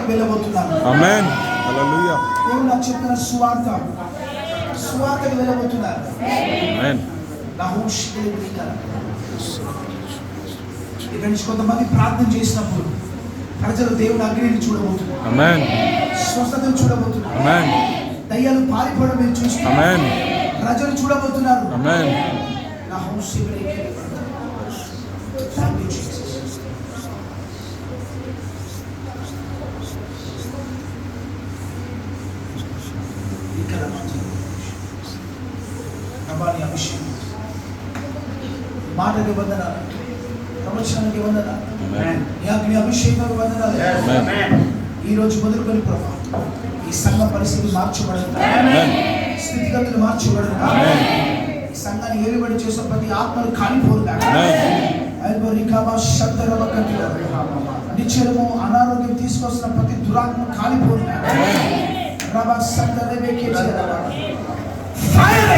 సువార్తకు వెళ్ళబోతున్నారు. ఆమేన్. హల్లెలూయా. దేవుడు నాకు చెప్తున్న సువార్తకు వెళ్ళబోతున్నారు. ఆమేన్. ఇక్కడ నుంచి కొంతమంది ప్రార్థన చేసినప్పుడు ప్రజలు దేవుని అగ్నిని చూడబోతున్నారు. ఆమేన్. స్వస్థతను చూడబోతున్నారు. ఆమేన్. దయ్యాలు పారిపోవడం మీరు చూస్తారు. ఆమేన్. ప్రజలు చూడబోతున్నారు. ఆమేన్. అభిషేకం మాటకి వందనాలు, ప్రవచనానికి వందనాలు, నీ అభిషేకానికి వందనాలు. ఈ రోజు మొదలుకొని ప్రభా ఈ సంఘ పరిస్థితి మార్చబడదు, స్థితిగతులు మార్చబడదు. ఈ సంఘాన్ని ఏలుబడి చేసిన ప్రతి ఆత్మలు కాలిపోరుగా, నిత్యము అనారోగ్యం తీసుకొస్తున్న ప్రతి దురాత్మ కాలిపోరుగా. ఫైర్